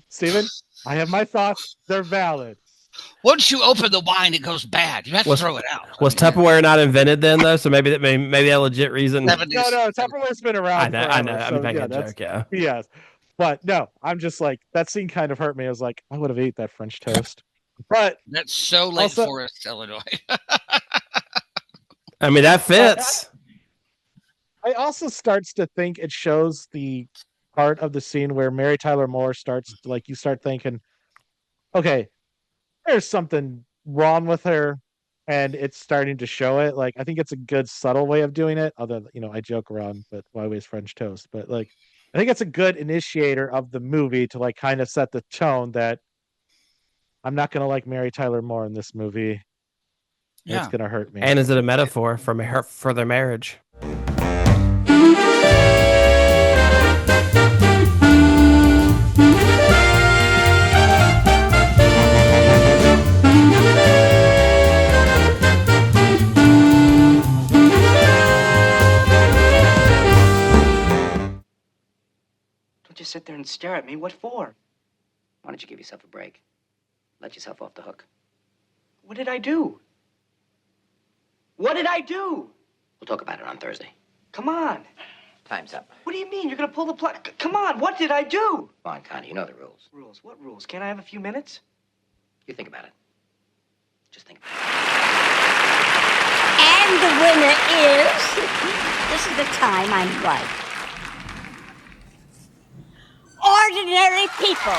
Steven, I have my thoughts. They're valid. Once you open the wine, it goes bad. You have to Was throw it out. I was mean, Tupperware not invented then though? So maybe a legit reason. 70s. No, Tupperware's been I around know, I know. forever. I'm So making yeah, a that's joke. Yeah. yes. But no, I'm just like that scene kind of hurt me. I was like, I would have ate that French toast. But That's so Lake also, Forest, Illinois. I mean that but fits. I also starts to think it shows the part of the scene where Mary Tyler Moore starts like you start thinking, okay, there's something wrong with her, and it's starting to show it. Like I think it's a good subtle way of doing it. Although I joke around, but why waste French toast? But like I think it's a good initiator of the movie to like kind of set the tone that I'm not gonna like Mary Tyler Moore in this movie, and it's Yeah. gonna hurt me. And is it a metaphor for their marriage? Don't just sit there and stare at me. What for? Why don't you give yourself a break? Let yourself off the hook. What did I do? What did I do? We'll talk about it on Thursday. Come on. Time's up. What do you mean? You're gonna pull the plug? Come on. What did I do? Come on, Connie, you know the rules. Rules? What rules? Can't I have a few minutes? You think about it. Just think about And the winner is. This is the time I'm right. Ordinary people.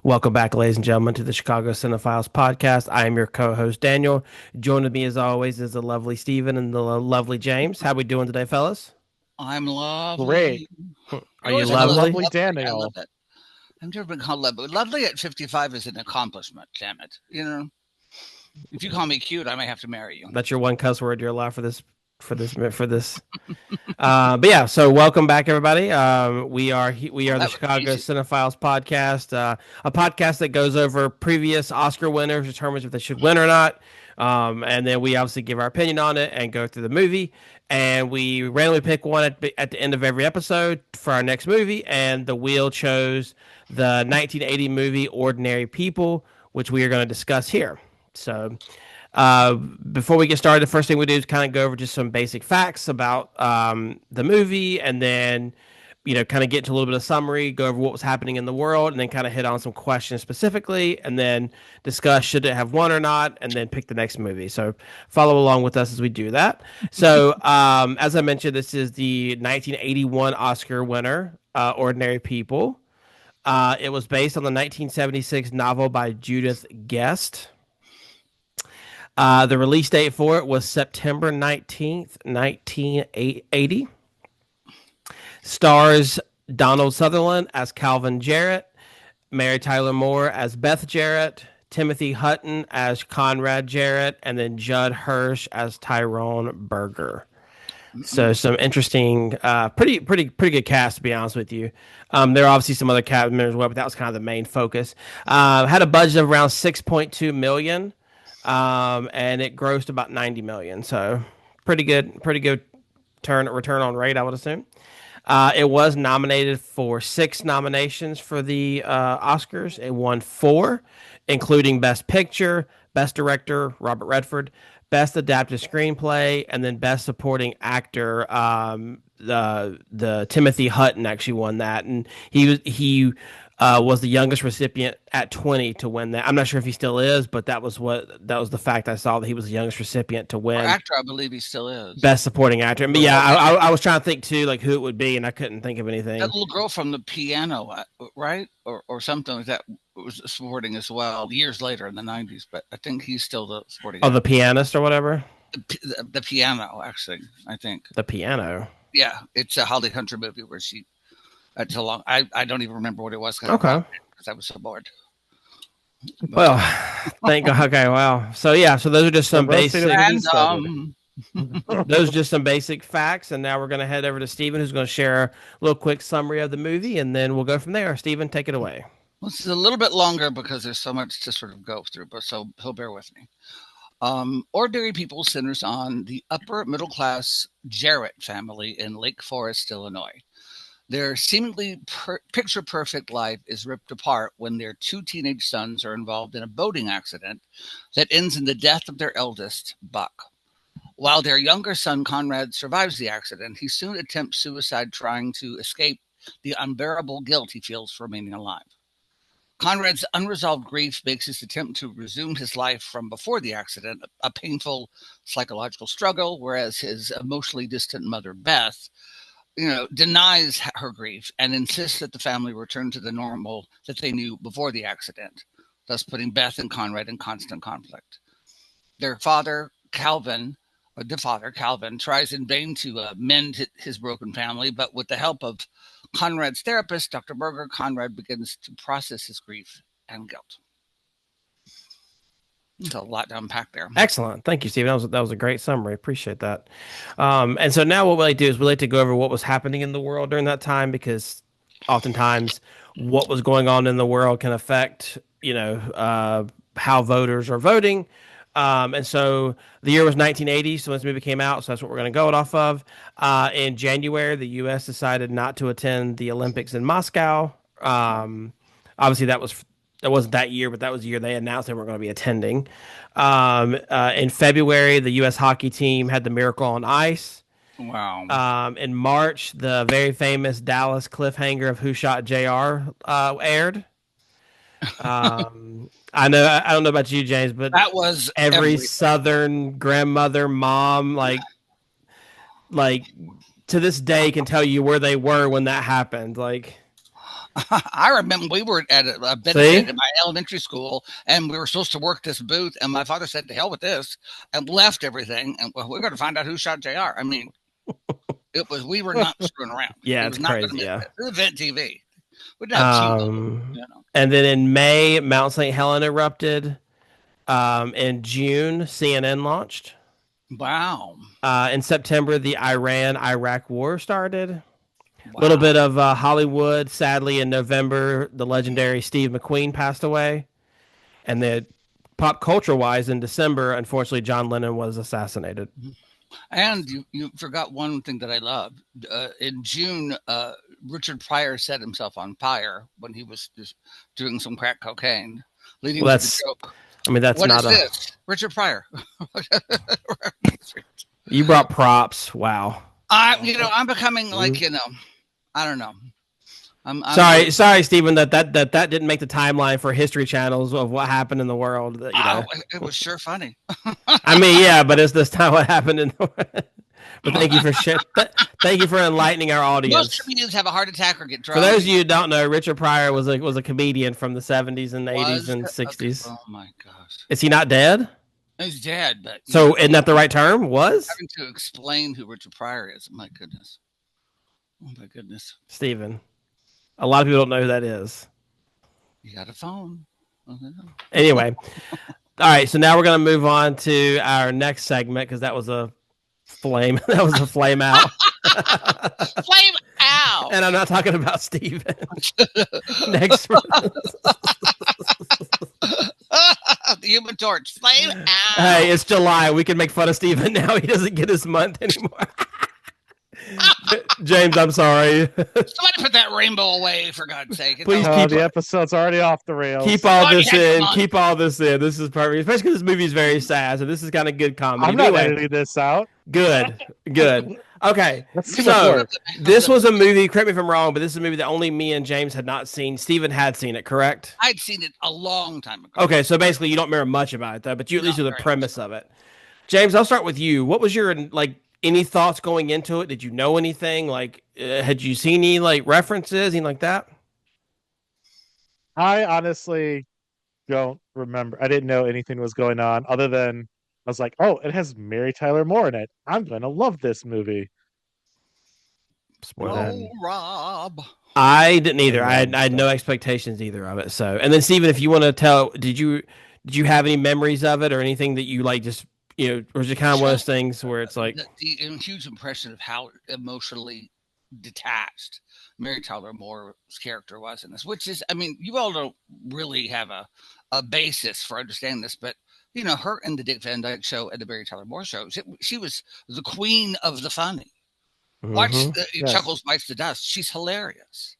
Welcome back, ladies and gentlemen, to the Chicago Cinephiles podcast. I am your co-host, Daniel. Joining me, as always, is the lovely Steven and the lovely James. How we doing today, fellas? I'm lovely. Great. Are you always lovely? Lovely I Daniel. love it. I've never been called lovely. Lovely at 55 is an accomplishment, damn it. If you call me cute, I may have to marry you. That's your one cuss word you're allowed for this. But yeah, so welcome back, everybody. We are the Chicago Cinephiles podcast, a podcast that goes over previous Oscar winners, determines if they should win or not, and then we obviously give our opinion on it and go through the movie. And we randomly pick one at the end of every episode for our next movie, and the wheel chose the 1980 movie Ordinary People, which we are going to discuss here. So. Before we get started, the first thing we do is kind of go over just some basic facts about the movie, and then kind of get into a little bit of summary, go over what was happening in the world, and then kind of hit on some questions specifically, and then discuss should it have won or not, and then pick the next movie. So follow along with us as we do that. So as I mentioned, this is the 1981 Oscar winner, Ordinary People. It was based on the 1976 novel by Judith Guest. The release date for it was September 19th, 1980. Stars Donald Sutherland as Calvin Jarrett, Mary Tyler Moore as Beth Jarrett, Timothy Hutton as Conrad Jarrett, and then Judd Hirsch as Tyrone Berger. So some interesting, pretty good cast, to be honest with you. There are obviously some other cast members as well, but that was kind of the main focus. Had a budget of around $6.2 million. And it grossed about 90 million. So pretty good return on rate, I would assume. It was nominated for 6 nominations for the Oscars. It won 4, including Best Picture, Best Director, Robert Redford, Best Adapted Screenplay, and then Best Supporting Actor. The Timothy Hutton actually won that, and he was the youngest recipient at 20 to win that. I'm not sure if he still is, but that was the fact I saw, that he was the youngest recipient to win. Actor, I believe he still is. Best Supporting Actor. But yeah, I was trying to think too, like who it would be, and I couldn't think of anything. That little girl from The Piano, right? Or something like that was supporting as well years later in the 90s, but I think he's still the supporting actor. The pianist or whatever? The Piano, actually, I think. The Piano? Yeah, it's a Holly Hunter movie where she... That's a long. I don't even remember what it was. Okay. Because I was so bored. Well, thank God. Okay, wow. So yeah, so those are just some basic. Those are just some basic facts, and now we're going to head over to Steven, who's going to share a little quick summary of the movie, and then we'll go from there. Steven, take it away. Well, it's a little bit longer because there's so much to sort of go through, but so he'll bear with me. Ordinary people centers on the upper middle class Jarrett family in Lake Forest, Illinois. Their seemingly picture perfect life is ripped apart when their two teenage sons are involved in a boating accident that ends in the death of their eldest, Buck. While their younger son, Conrad, survives the accident, he soon attempts suicide trying to escape the unbearable guilt he feels for remaining alive. Conrad's unresolved grief makes his attempt to resume his life from before the accident a painful psychological struggle, whereas his emotionally distant mother, Beth, denies her grief and insists that the family return to the normal that they knew before the accident, thus putting Beth and Conrad in constant conflict. Their father, Calvin, tries in vain to mend his broken family, but with the help of Conrad's therapist, Dr. Berger, Conrad begins to process his grief and guilt. There's a lot to unpack there. Excellent. Thank you, Stephen. That was a great summary. Appreciate that. And so now what we like to do is we like to go over what was happening in the world during that time, because oftentimes what was going on in the world can affect, how voters are voting. And so the year was 1980, so this movie came out, so that's what we're going to go off of. In January, the U.S. decided not to attend the Olympics in Moscow. Obviously, that wasn't that year, but that was the year they announced they weren't going to be attending. In February, the U.S. hockey team had the Miracle on Ice. Wow. In March, the very famous Dallas cliffhanger of Who Shot JR aired. I don't know about you, James, but that was every Southern grandmother, mom, like to this day can tell you where they were when that happened. Like, I remember we were at a benefit in my elementary school, and we were supposed to work this booth, and my father said, "To hell with this," and left everything, and we're going to find out who shot JR. I mean, we were not screwing around. Yeah, it's crazy. Yeah, it was Event TV. We didn't have And then in May, Mount St. Helena erupted. In June, CNN launched. Wow. In September, the Iran-Iraq war started. A little bit of Hollywood. Sadly, in November, the legendary Steve McQueen passed away. And then pop culture-wise, in December, unfortunately, John Lennon was assassinated. And you forgot one thing that I loved. In June, Richard Pryor set himself on fire when he was just doing some crack cocaine, leading to the joke. I mean, that's what not is this? Richard Pryor. You brought props. Wow. I'm becoming like, I don't know. I'm sorry, Stephen, that didn't make the timeline for History Channels of what happened in the world. It was sure funny. I mean, yeah, but that's not what happened in the world. But thank you for enlightening our audience. Most comedians have a heart attack or get drunk. For those of you who don't know, Richard Pryor was a comedian from the 70s and 80s and 60s. Okay. Oh my gosh. Is he not dead? He's dead, but so isn't that the right term? Was having to explain who Richard Pryor is. My goodness. Oh my goodness. Stephen. A lot of people don't know who that is. You got a phone. Anyway. All right, so now we're going to move on to our next segment, because that was a flame. That was a flame out. Flame out. And I'm not talking about Steven. Next. The Human Torch. Flame out. Hey, it's July. We can make fun of Steven now. He doesn't get his month anymore. James, I'm sorry. Somebody put that rainbow away, for God's sake. Please keep the episode's already off the rails. Keep all this in. Keep all this in. This is perfect, especially because this movie is very sad. So this is kind of good comedy. I'm not editing this out. Good. Okay. So this was a movie. Correct me if I'm wrong, but this is a movie that only me and James had not seen. Steven had seen it, correct? I'd seen it a long time ago. Okay, so basically you don't remember much about it, though, but you at least knew the premise of it. James, I'll start with you. What was your any thoughts going into it? Did you know anything? Had you seen any references, anything like that? I honestly don't remember. I didn't know anything was going on other than I was like, oh, it has Mary Tyler Moore in it. I'm going to love this movie. Rob. I didn't either. I had no expectations either of it. So, and then Steven, if you want to tell, did you have any memories of it or anything that you just, or is it kind of one of those things where it's like the huge impression of how emotionally detached Mary Tyler Moore's character was in this, which is, I mean, you all don't really have a basis for understanding this, but her and the Dick Van Dyke Show and the Mary Tyler Moore Show. She was the queen of the funny. Watch Yes. Chuckles Bites the Dust. She's hilarious.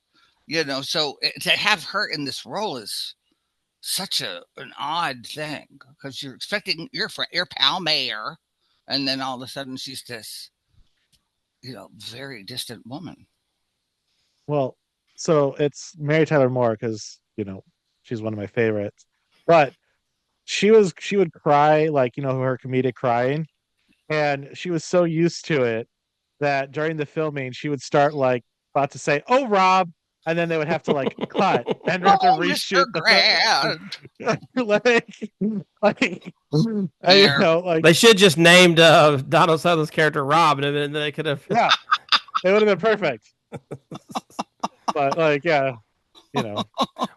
So to have her in this role is such an odd thing because you're expecting your pal Mayor, and then all of a sudden she's this, very distant woman. Well, so it's Mary Tyler Moore because she's one of my favorites, but she would cry like her comedic crying, and she was so used to it that during the filming she would start like about to say, "Oh, Rob," and then they would have to like cut and have to reshoot the film. like they should just named Donald Sutherland's character Rob, and then they could have. Yeah, it would have been perfect. But Well,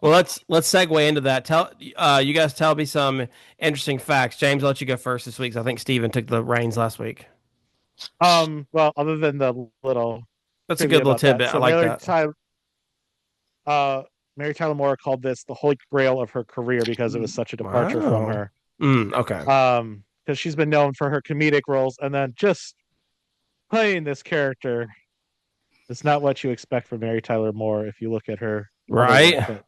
let's segue into that. You guys tell me some interesting facts. James, I'll let you go first this week. I think Steven took the reins last week. Well, other than the little, that's a good little tidbit. So I like that. Mary Tyler Moore called this the holy grail of her career because it was such a departure from her. Okay. Because she's been known for her comedic roles, and then just playing this character is not what you expect from Mary Tyler Moore if you look at her. Right.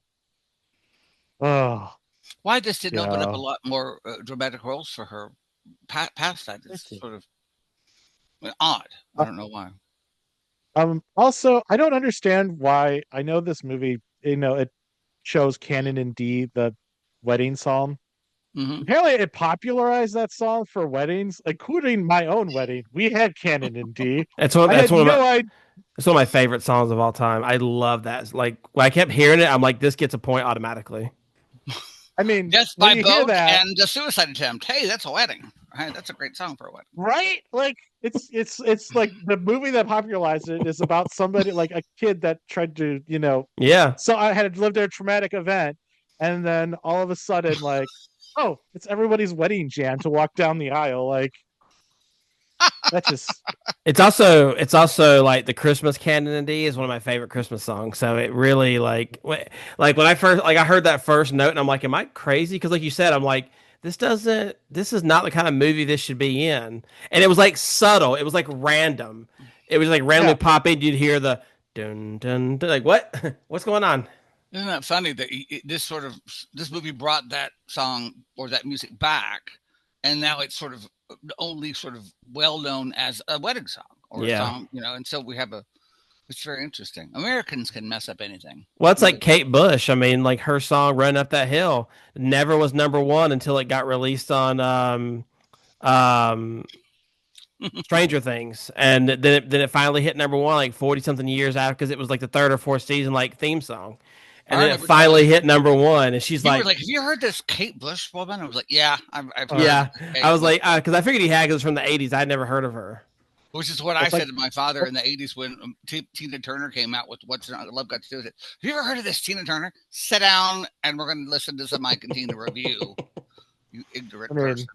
Why this didn't open up a lot more dramatic roles for her past that? It's sort of odd. I don't know why. Also, I don't understand why. I know this movie, it shows Canon in D, the wedding song. Mm-hmm. Apparently, it popularized that song for weddings, including my own wedding. We had Canon in D. It's one of my favorite songs of all time. I love that. Like when I kept hearing it, I'm like, this gets a point automatically. I mean, Death by Boat and a Suicide Attempt. Hey, that's a wedding. Right? That's a great song for a wedding. Right? Like it's like the movie that popularized it is about somebody like a kid that tried to, Yeah. So I had lived a traumatic event, and then all of a sudden, like, oh, it's everybody's wedding jam to walk down the aisle. Like that just It's also like the Christmas Canon in D is one of my favorite Christmas songs. So it really like when I first I heard that first note and I'm like, am I crazy? Because like you said, I'm like, this is not the kind of movie this should be in. And it was like subtle. It was like random. It was like randomly pop in. You'd hear the dun dun dun. Like what? What's going on? Isn't that funny that this movie brought that song or that music back, and now it's sort of only sort of well known as a wedding song or a song, and so we have it's very interesting. Americans can mess up anything. Well, it's like Kate Bush. I mean, like her song "Run Up That Hill" never was number one until it got released on Stranger Things, and then it finally hit number one like 40 something years after because it was like the third or fourth season like theme song. And then it finally hit number one, and she's like, "Have you heard this Kate Bush woman?" I was like, "Yeah, I've heard." Yeah, I was like, because I figured he had because it's from the '80s. I'd never heard of her. Which is what I said to my father in the '80s when Tina Turner came out with "What's Love Got to Do with It." Have you ever heard of this Tina Turner? Sit down, and we're going to listen to some Mike and Tina review. You ignorant person.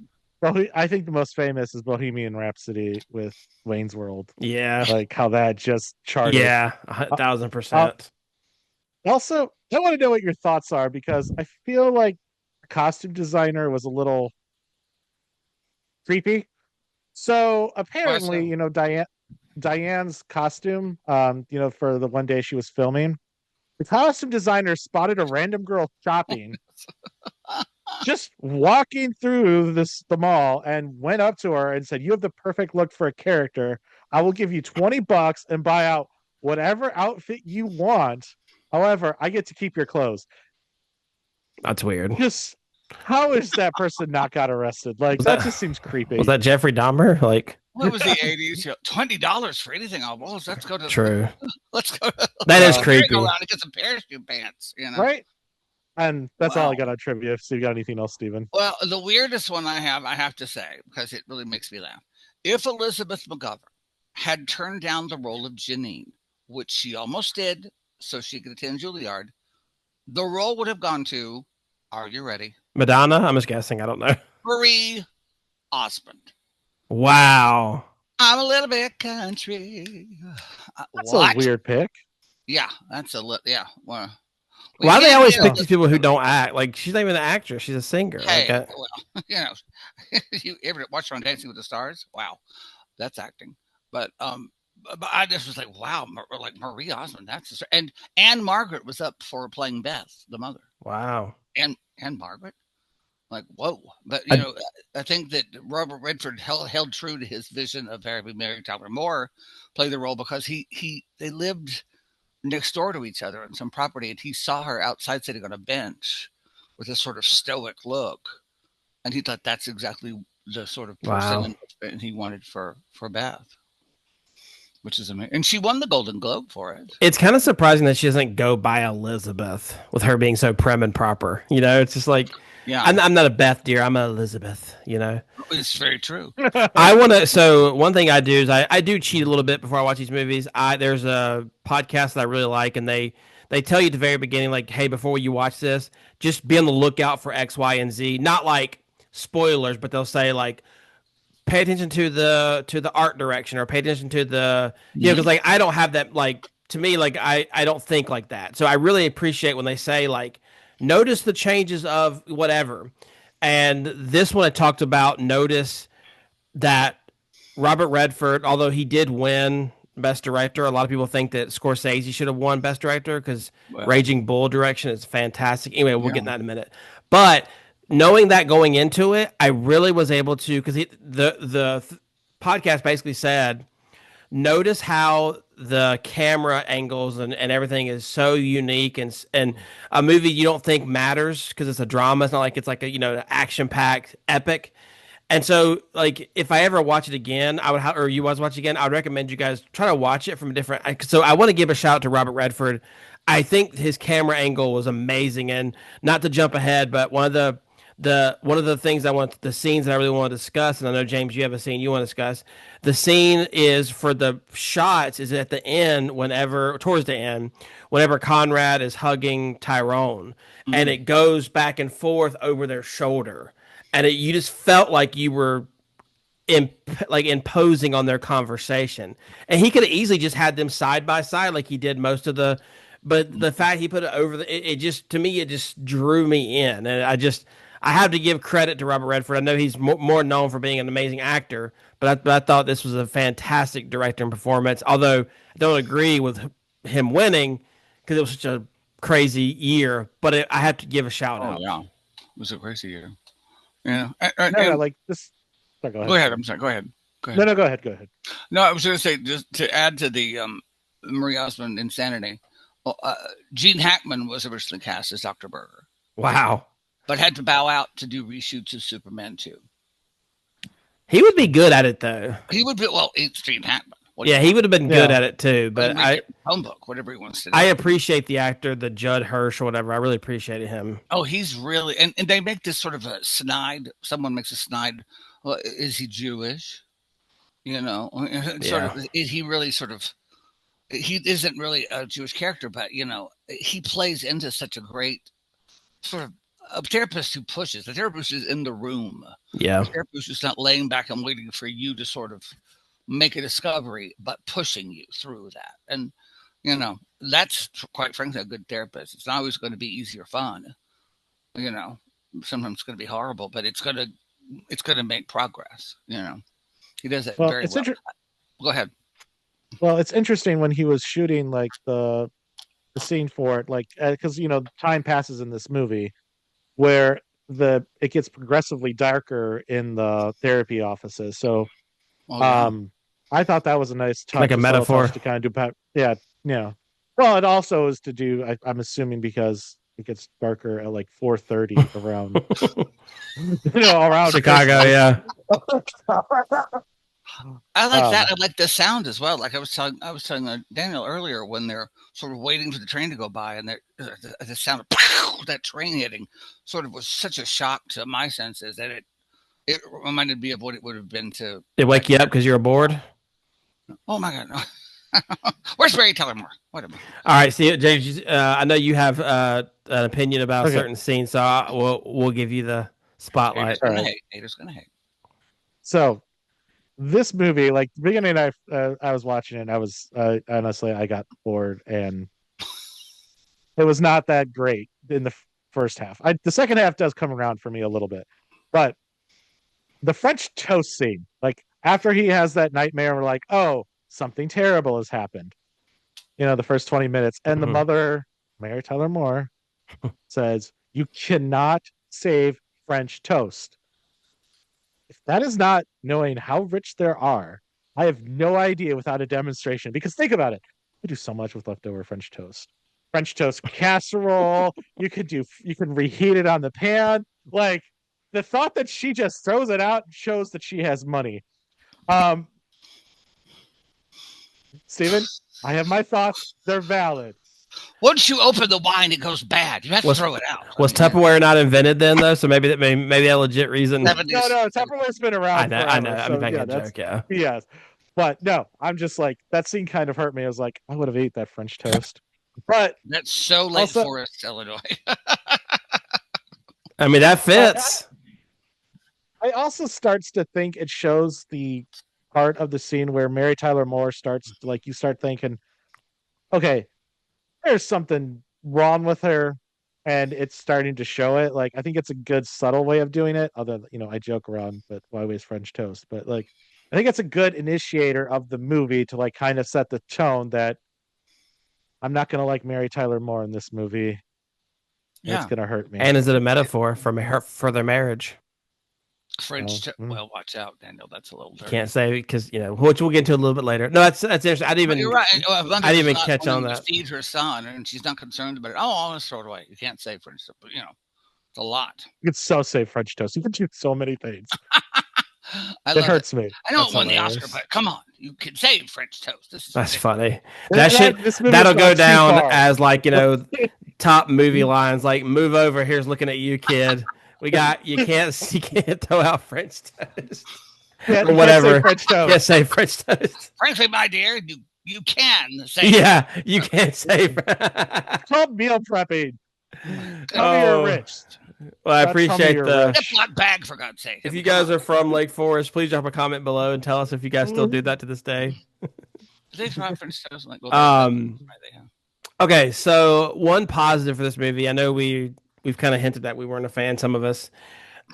Well, I think the most famous is Bohemian Rhapsody with Wayne's World. Yeah, like how that just charted. Yeah, 1,000%. Also, I want to know what your thoughts are because I feel like the costume designer was a little creepy. So apparently, Diane's costume, for the one day she was filming, the costume designer spotted a random girl shopping, just walking through the mall, and went up to her and said, "You have the perfect look for a character. I will give you $20 and buy out whatever outfit you want. However, I get to keep your clothes." That's weird. Just how is that person not got arrested? Like that just seems creepy. Was that Jeffrey Dahmer? Like what was the '80s? $20 for anything on walls. Let's go to true. Let's go. That is creepy. Go around and get some parachute pants. Right? And that's all I got on trivia. So you got anything else, Steven? Well, the weirdest one I have to say, because it really makes me laugh. If Elizabeth McGovern had turned down the role of Janine, which she almost did, so she could attend Juilliard, the role would have gone to, are you ready? Madonna? I'm just guessing. I don't know. Marie Osmond. Wow. I'm a little bit country. That's a weird pick. Yeah, that's well, We Why do they can't always have pick these people who don't act? Like, she's not even an actress; she's a singer. Hey, Like, well, you ever watch her on Dancing with the Stars? Wow, that's acting. But but I just was like, wow, like Marie Osmond. And Margaret was up for playing Beth, the mother, wow. and Margaret. Like, whoa. But, I, I think that Robert Redford held true to his vision of having Mary Tyler Moore play the role because they lived next door to each other on some property, and he saw her outside sitting on a bench with a sort of stoic look, and he thought that's exactly the sort of person wow. and he wanted for Beth, which is amazing. And she won the Golden Globe for it. It's kind of surprising that she doesn't go by Elizabeth with her being so prim and proper. It's just like, Yeah, I'm not a Beth, dear. I'm an Elizabeth, it's very true. I want to. So one thing I do is I do cheat a little bit before I watch these movies. There's a podcast that I really like, and they tell you at the very beginning, like, hey, before you watch this, just be on the lookout for X, Y, and Z. Not like spoilers, but they'll say like, pay attention to the art direction, or pay attention to the because like I don't have that, like, to me, like I don't think like that. So I really appreciate when they say like, notice the changes of whatever. And this one I talked about, notice that Robert Redford, although he did win Best Director, a lot of people think that Scorsese should have won Best Director because Well, Raging Bull direction is fantastic. Anyway, we'll get yeah. in that in a minute. But knowing that going into it, I really was able to, because the podcast basically said, notice how the camera angles and everything is so unique, and a movie you don't think matters because it's a drama. It's not like it's like a an action packed epic. And so, like, if I ever watch it again, or you guys watch it again, I would recommend you guys try to watch it from a different. So I want to give a shout out to Robert Redford. I think his camera angle was amazing, and not to jump ahead, but one of the things the scenes that I really want to discuss, and I know James, you have a scene you want to discuss. The scene is for the shots is at the end, towards the end, whenever Conrad is hugging Tyrone, and it goes back and forth over their shoulder, and you just felt like you were imposing on their conversation, and he could have easily just had them side by side like he did most of the. But the fact he put it over it just, to me, it just drew me in, and I have to give credit to Robert Redford. I know he's more known for being an amazing actor, but I thought this was a fantastic director and performance. Although I don't agree with him winning because it was such a crazy year, but I have to give a shout out. Yeah, it was a crazy year. Yeah. No, like this. Sorry, Go ahead. I'm sorry. Go ahead. No, go ahead. Go ahead. No, I was going to say, just to add to the Marie Osmond insanity. Well, Gene Hackman was originally cast as Dr. Berger. Wow. But had to bow out to do reshoots of Superman 2. He would be good at it, though. He would be, it's Gene Hackman. He would have been good at it, too. But home book, whatever he wants to do. I appreciate the actor, the Judd Hirsch or whatever. I really appreciated him. Oh, he's really, and they make this sort of a snide, someone makes a snide, well, is he Jewish? He really sort of, he isn't really a Jewish character, but, he plays into such a great sort of a therapist who pushes. The therapist is in the room. Yeah. The therapist is not laying back and waiting for you to sort of make a discovery, but pushing you through that. And, that's quite frankly a good therapist. It's not always going to be easy or fun. Sometimes it's going to be horrible, but it's going to make progress. He does it very well. Go ahead. Well, it's interesting when he was shooting like the scene for it, like because time passes in this movie where it gets progressively darker in the therapy offices. So, I thought that was a nice touch, like a metaphor to kind of do. Yeah. Well, it also is to do. I'm assuming because it gets darker at like 4:30 around, around Chicago. Yeah. I like that. I like the sound as well. Like I was telling Daniel earlier, when they're sort of waiting for the train to go by, and the sound of that train hitting sort of was such a shock to my senses that it reminded me of what it would have been to. It wake you up because you're bored. Oh my God! No. Where's Mary Tyler Moore? Wait a minute. All right, see, James. I know you have an opinion about certain scenes, so we'll give you the spotlight. Haters gonna hate. So, this movie, like the beginning, I was watching it. And I was honestly, I got bored, and It was not that great in the first half. The second half does come around for me a little bit, but the French toast scene, like after he has that nightmare, we're like, oh, something terrible has happened. The first 20 minutes, and the mother, Mary Tyler Moore, says, "You cannot save French toast." If that is not knowing how rich there are, I have no idea without a demonstration. Because think about it, we do so much with leftover French toast. French toast casserole. You can reheat it on the pan. Like the thought that she just throws it out shows that she has money. Steven, I have my thoughts. They're valid. Once you open the wine, it goes bad. You have to throw it out. Was Tupperware not invented then, though? So maybe a legit reason. No, Tupperware's been around forever. I know. I'm making a joke, yeah. Yes. But no, I'm just like, that scene kind of hurt me. I was like, I would have ate that French toast. But that's so Lake Forest, Illinois. I mean, that fits. I also starts to think it shows the part of the scene where Mary Tyler Moore starts, like, you start thinking, okay, there's something wrong with her, and it's starting to show it. Like, I think it's a good subtle way of doing it. Although, I joke around, but why waste French toast? But like, I think it's a good initiator of the movie to like kind of set the tone that I'm not gonna like Mary Tyler Moore in this movie. Yeah. It's gonna hurt me. And is it a metaphor for their marriage? French. Well, watch out, Daniel. That's a little dirty. Can't say because which we'll get into a little bit later. No, that's interesting. I didn't even. You're right. I didn't even catch on that. Feed her son, and she's not concerned about it. Oh, I'll just throw it away. You can't say French toast, but it's a lot. You could so say French toast. You can do so many things. It hurts me. I know it won the Oscar, but come on, you can say French toast. That's funny. That'll go down as like top movie lines. Like, move over. Here's looking at you, kid. You can't throw out French toast or whatever. Can't say French toast. Frankly, my dear, you can say. Yeah, you can't say. It's called meal prepping. Tell me you're rich. Well, I appreciate the Ziploc bag, for God's sake. If you guys are from Lake Forest, please drop a comment below and tell us if you guys still do that to this day. Okay, so one positive for this movie, I know we've kind of hinted that we weren't a fan, some of us,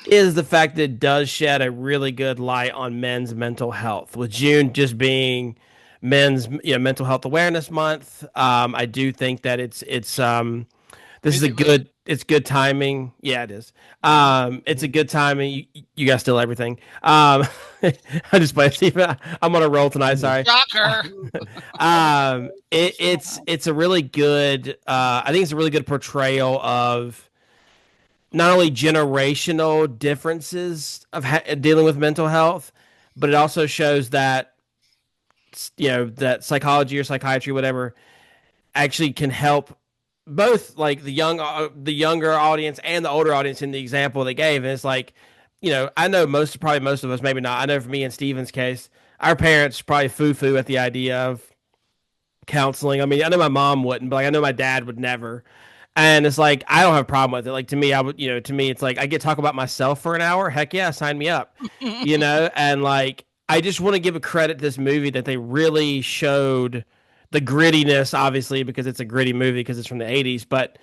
is the fact that it does shed a really good light on men's mental health. With June just being men's mental health awareness month, I do think that it's good timing. Yeah, it is. It's a good timing. You guys steal everything. I just play Steve. I'm on a roll tonight. Sorry. Shocker. It's a really good. I think it's a really good portrayal of not only generational differences of dealing with mental health, but it also shows that that psychology or psychiatry, whatever, actually can help both like the younger audience and the older audience in the example they gave. And it's like, I know probably most of us, maybe not. I know for me in Steven's case, our parents probably foo-foo at the idea of counseling. I mean, I know my mom wouldn't, but like, I know my dad would never. And it's like, I don't have a problem with it. Like, to me, it's like, I get to talk about myself for an hour. Heck yeah, sign me up, and like, I just want to give a credit to this movie that they really showed the grittiness, obviously, because it's a gritty movie because it's from the 80s, but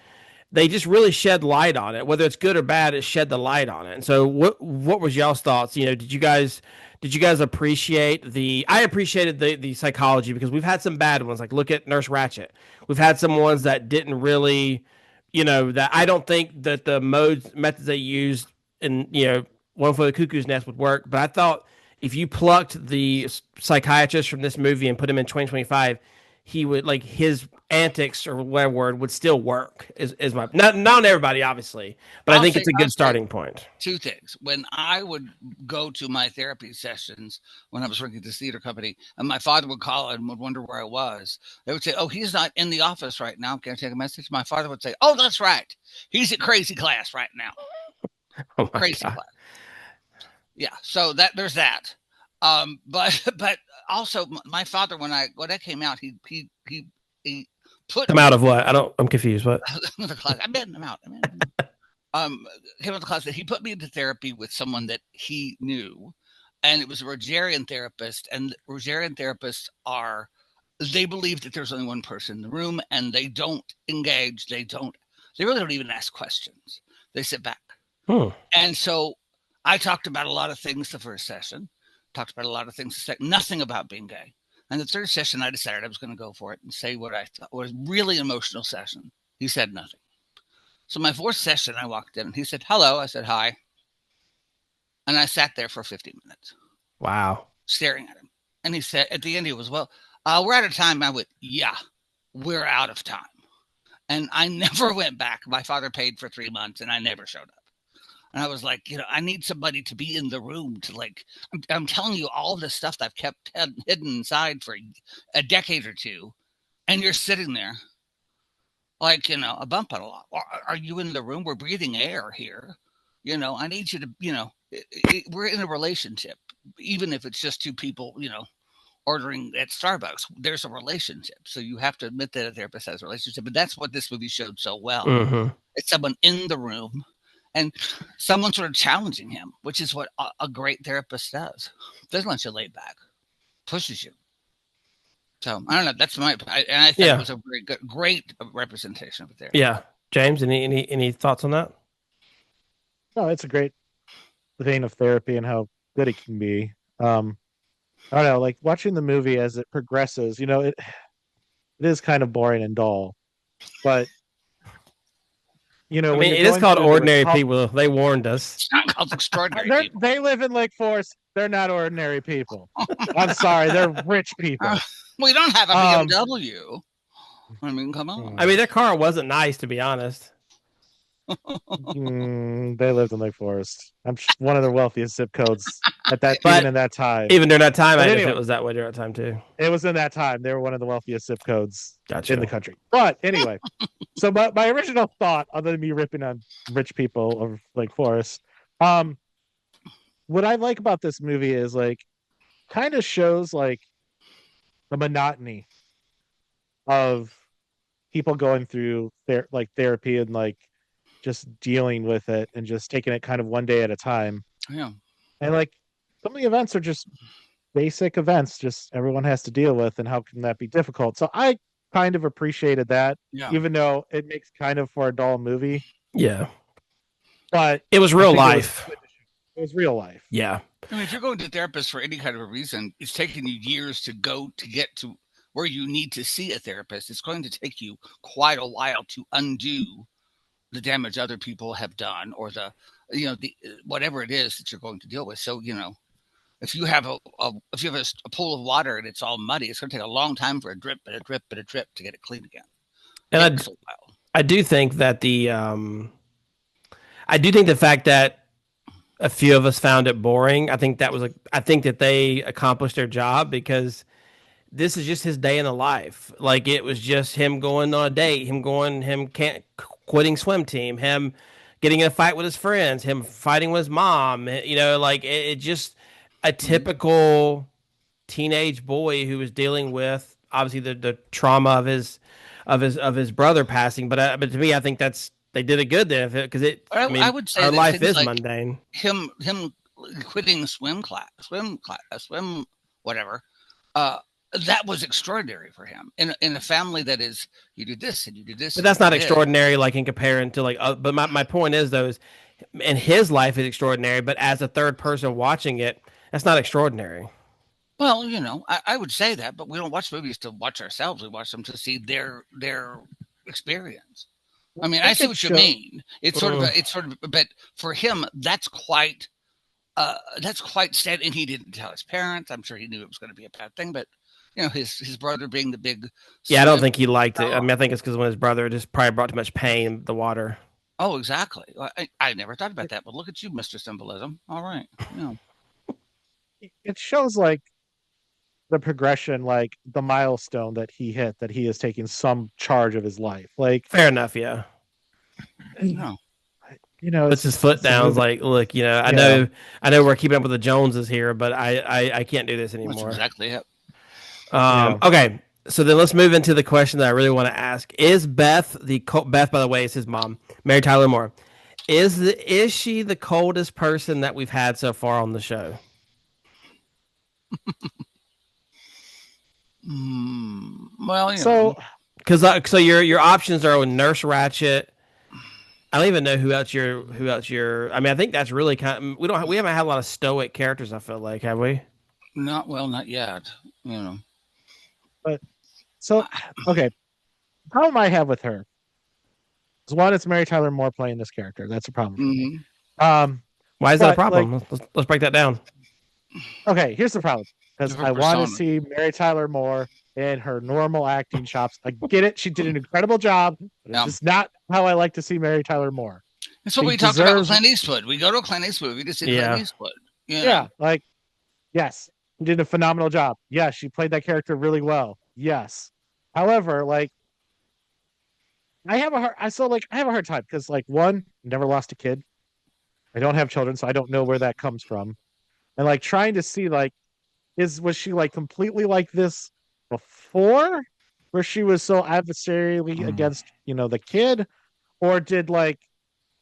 they just really shed light on it. Whether it's good or bad, it shed the light on it. And so what was y'all's thoughts? Did you guys appreciate I appreciated the psychology, because we've had some bad ones. Like, look at Nurse Ratched. We've had some ones that didn't really, that I don't think that the methods they used in, One Flew Over the Cuckoo's Nest would work. But I thought if you plucked the psychiatrist from this movie and put him in 2025, he would, like, his antics or whatever word would still work. Is my not on everybody, obviously, but I think it's a good starting point. Two things: when I would go to my therapy sessions when I was working at this theater company, and my father would call and would wonder where I was, they would say, "Oh, he's not in the office right now. Can I take a message?" My father would say, "Oh, that's right. He's at crazy class right now." Crazy class. Yeah. So there's that. But also my father, when I came out, he put come out of what? I'm confused. What? The class. I'm out. Came out of the class that he put me into therapy with someone that he knew, and it was a Rogerian therapist, and Rogerian therapists are they believe that there's only one person in the room, and they don't engage. They really don't even ask questions. They sit back. And so I talked about a lot of things the first session, talked about a lot of things the second, nothing about being gay. And the third session, I decided I was going to go for it and say what I thought was really emotional session. He said nothing. So my fourth session, I walked in and he said, hello. I said, hi. And I sat there for 50 minutes. Wow. Staring at him. And he said, at the end, he was, well, we're out of time. I went, yeah, we're out of time. And I never went back. My father paid for 3 months and I never showed up. And I was like, I need somebody to be in the room to I'm telling you all this stuff that I've kept hidden inside for a decade or two. And you're sitting there like, a bump on a lot. Are you in the room? We're breathing air here. I need you to, we're in a relationship, even if it's just two people, ordering at Starbucks. There's a relationship. So you have to admit that a therapist has a relationship. But that's what this movie showed so well. Mm-hmm. It's someone in the room and someone sort of challenging him, which is what a great therapist does. Doesn't let you lay back, pushes you. So I don't know. That's and I think it was a very great representation of it there. Yeah, James, any thoughts on that? No, it's a great vein of therapy and how good it can be. I don't know, like watching the movie as it progresses. It is kind of boring and dull, but it is called Ordinary People. They warned us. It's not called Extraordinary People. They live in Lake Forest. They're not ordinary people. I'm sorry, they're rich people. We don't have a BMW. I mean, come on. I mean, their car wasn't nice, to be honest. They lived in Lake Forest. I'm one of the wealthiest zip codes even in that time. Even during that time, I guess it was that way during that time too. It was in that time. They were one of the wealthiest zip codes in the country. But anyway, so my original thought, other than me ripping on rich people of Lake Forest, what I like about this movie is kind of shows the monotony of people going through therapy and just dealing with it and just taking it kind of one day at a time. Yeah. And some of the events are just basic events, just everyone has to deal with, and how can that be difficult? So I kind of appreciated that, even though it makes kind of for a dull movie. Yeah. But it was real life. It was real life. Yeah. I mean, if you're going to therapist for any kind of a reason, it's taking you years to get to where you need to see a therapist. It's going to take you quite a while to undo the damage other people have done, or the whatever it is that you're going to deal with. So, if you have a pool of water and it's all muddy, it's going to take a long time for a drip and a drip and a drip to get it clean again. And I do think that the fact that a few of us found it boring, I think that they accomplished their job, because this is just his day in the life. It was just him going on a date, quitting swim team, him getting in a fight with his friends, him fighting with his mom. It just a typical teenage boy who was dealing with obviously the trauma of his brother passing. But to me, I think they did it good there, because I would say our life is mundane. Him quitting swim whatever. That was extraordinary for him in a family that is, you do this and you do this. But that's not extraordinary, in comparison to but my point is, though, is in his life is extraordinary, but as a third person watching it, that's not extraordinary. Well, I would say that, but we don't watch movies to watch ourselves. We watch them to see their experience. I mean, I see what you mean. It's sort of, but for him, that's quite sad. And he didn't tell his parents. I'm sure he knew it was going to be a bad thing, but his brother being the big. Yeah, I don't think he liked it. I mean, I think it's because when his brother just probably brought too much pain, the water. Oh, exactly. I never thought about that, but look at you, Mr. Symbolism. All right. Yeah. It shows the progression, the milestone that he hit, that he is taking some charge of his life. Fair enough. Yeah. No. Puts his foot down. Look, I know we're keeping up with the Joneses here, but I can't do this anymore. That's exactly it. Okay, so then let's move into the question that I really want to ask. Is Beth, Beth, by the way, is his mom, Mary Tyler Moore, is she the coldest person that we've had so far on the show? Well, you So know. Because so your options are with Nurse Ratchet. I don't even know who else you're. I mean, I think that's really kind of, we haven't had a lot of stoic characters. I feel like, have we? Not yet. You know. but so okay. Problem I have with her is one, it's Mary Tyler Moore playing this character. That's a problem for me. Mm-hmm. Um, Why is that a but like, problem? Let's break that down. okay, here's the problem. Because Her I want to persona. see Mary Tyler Moore in her normal acting chops. I get it. She did an incredible job, but it's Yeah. just not how I like to see Mary Tyler Moore. That's what She we talked about with deserves, Clint Eastwood. We go to a Clint Eastwood movie to see Clint Yeah. Eastwood. You know. yeah, like, yes, she did a phenomenal job. Yes, she played that character really well. Yes. However, like, I have a hard time because, like, one, never lost a kid. I don't have children, so I don't know where that comes from. And like trying to see, like, was she like completely like this before, where she was so adversarially against, the kid, or did like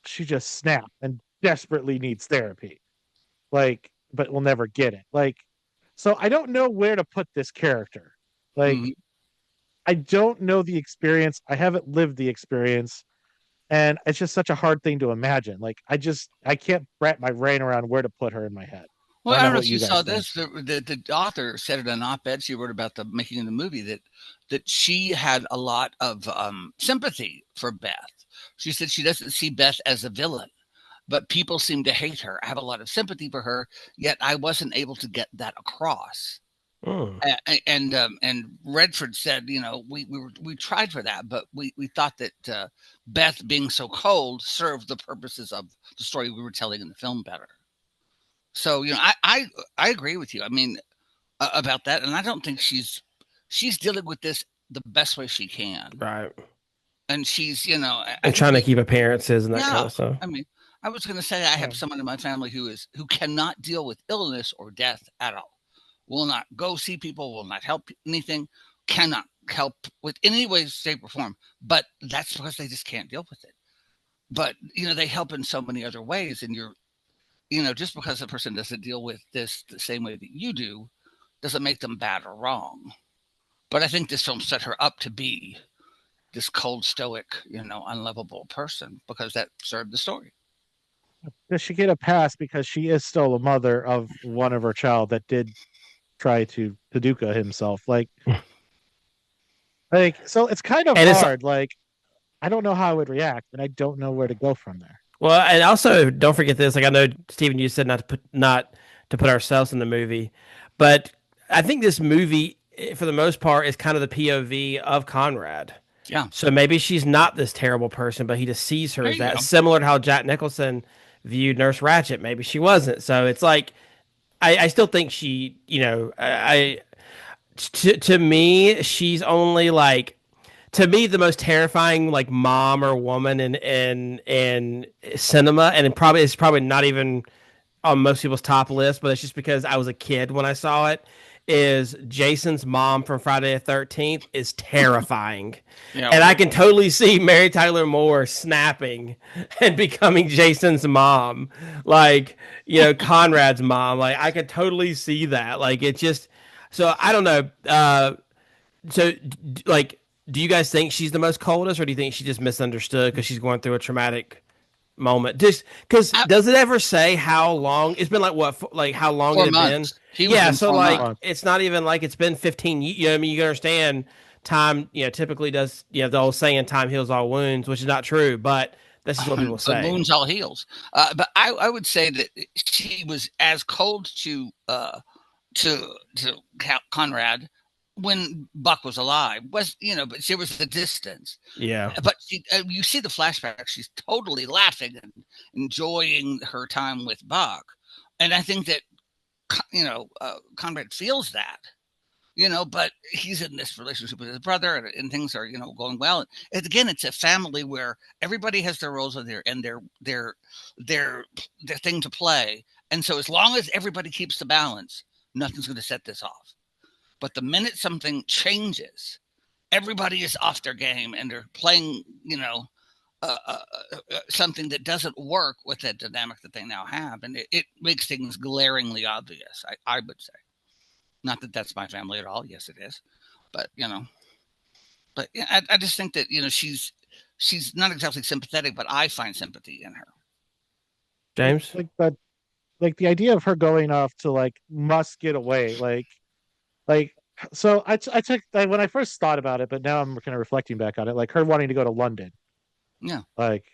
she just snap and desperately needs therapy, like, but will never get it, like, so I don't know where to put this character, like, Mhm. I don't know the experience, I haven't lived the experience, and it's just such a hard thing to imagine, like, I can't wrap my brain around where to put her in my head. I Well, don't I know don't know what if you you guys saw think. this. The author said in an op-ed she wrote about the making of the movie that she had a lot of sympathy for Beth. She said she doesn't see Beth as a villain, but people seem to hate her. I have a lot of sympathy for her, yet I wasn't able to get that across. Mm. And Redford said, we tried for that, but we thought that Beth being so cold served the purposes of the story we were telling in the film better. So I agree with you. I mean about that, and I don't think she's dealing with this the best way she can, Right. and she's I And think trying to keep appearances and that kind yeah. of stuff. I mean, I was going to say I Yeah. have someone in my family who cannot deal with illness or death at all. Will not go see people. Will not help anything. Cannot help with any way, shape, or form. But that's because they just can't deal with it. But they help in so many other ways, and just because a person doesn't deal with this the same way that you do, doesn't make them bad or wrong. But I think this film set her up to be this cold, stoic, unlovable person because that served the story. Does she get a pass because she is still a mother of one of her child that did try to Paducah himself? Like, so it's kind of And it's hard. Like, I don't know how I would react, and I don't know where to go from there. well, and also don't forget this. Like I know Stephen, you said not to put ourselves in the movie, but I think this movie, for the most part, is kind of the POV of Conrad. Yeah. So maybe she's not this terrible person, but he just sees her There as you that. go. Similar to how Jack Nicholson viewed Nurse Ratchet. Maybe she wasn't. So it's like I still think she, to me, she's only like, to me, the most terrifying like mom or woman in cinema, and it's probably not even on most people's top list, but it's just because I was a kid when I saw it. Is Jason's mom from Friday the 13th is terrifying. Yeah. And I can totally see Mary Tyler Moore snapping and becoming Jason's mom. Like, Conrad's mom. Like, I could totally see that. Like, it just, so I don't know. Like, do you guys think she's the most coldest, or do you think she just misunderstood because she's going through a traumatic moment? Just because, I, does it ever say how long it's been? Like what? Like how long it 4 had been? months. He was Yeah, in so 4 like months. it's not even like it's been 15. I mean, you can understand time. Typically does. The old saying, "Time heals all wounds," which is not true, but this is what people But say. wounds all heals. But I would say that she was as cold to Conrad when Buck was alive. But there was the distance. Yeah, But you see the flashback. She's totally laughing and enjoying her time with Buck, and I think that Conrad feels that. But he's in this relationship with his brother, and things are, going well. And again, it's a family where everybody has their roles in there and their thing to play. And so, as long as everybody keeps the balance, nothing's going to set this off. But the minute something changes, everybody is off their game and they're playing, something that doesn't work with the dynamic that they now have, and it makes things glaringly obvious. I would say. Not that that's my family at all. Yes, it is. But. But yeah, I just think that she's not exactly sympathetic, but I find sympathy in her. James? Like that, like the idea of her going off to like must get away, like so I took like, when I first thought about it, but now I'm kind of reflecting back on it, like her wanting to go to London, Yeah, like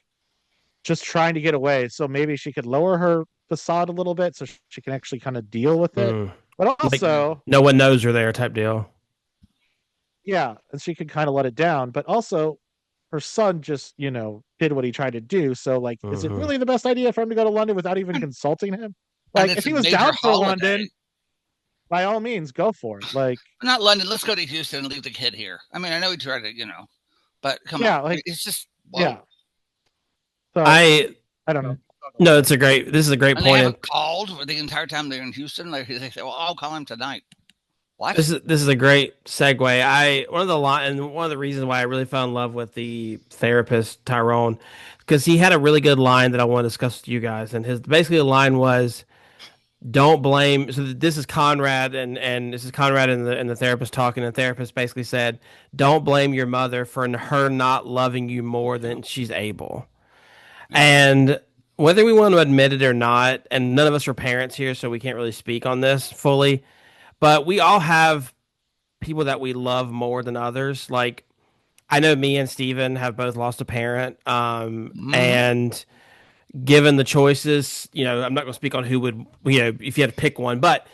just trying to get away, so maybe she could lower her facade a little bit so she can actually kind of deal with it. Mm. But Like also, no one knows her there type deal. yeah, and she could kind of let it down. But also, her son just did what he tried to do. So like, is it Hmm. really the best idea for him to go to London without even consulting him? and Like, if it's a he was major down for holiday. London, by all means, go for it. Like, Not London. Let's go to Houston and leave the kid here. I mean, I know he tried to, but come on, yeah, like, it's just whoa. yeah. So I I don't know. no, this is a great And they point. haven't called for the entire time they're in Houston. Like they say, well, I'll call him tonight. What? This is a great segue. One of the reasons why I really fell in love with the therapist Tyrone, because he had a really good line that I want to discuss with you guys, and his basically the line was, "Don't blame." So this is Conrad, and this is Conrad and the therapist talking. And the therapist basically said, "Don't blame your mother for her not loving you more than she's able." And whether we want to admit it or not, and none of us are parents here, so we can't really speak on this fully, but we all have people that we love more than others. Like I know me and Steven have both lost a parent. And given the choices, I'm not going to speak on who would, if you had to pick one, but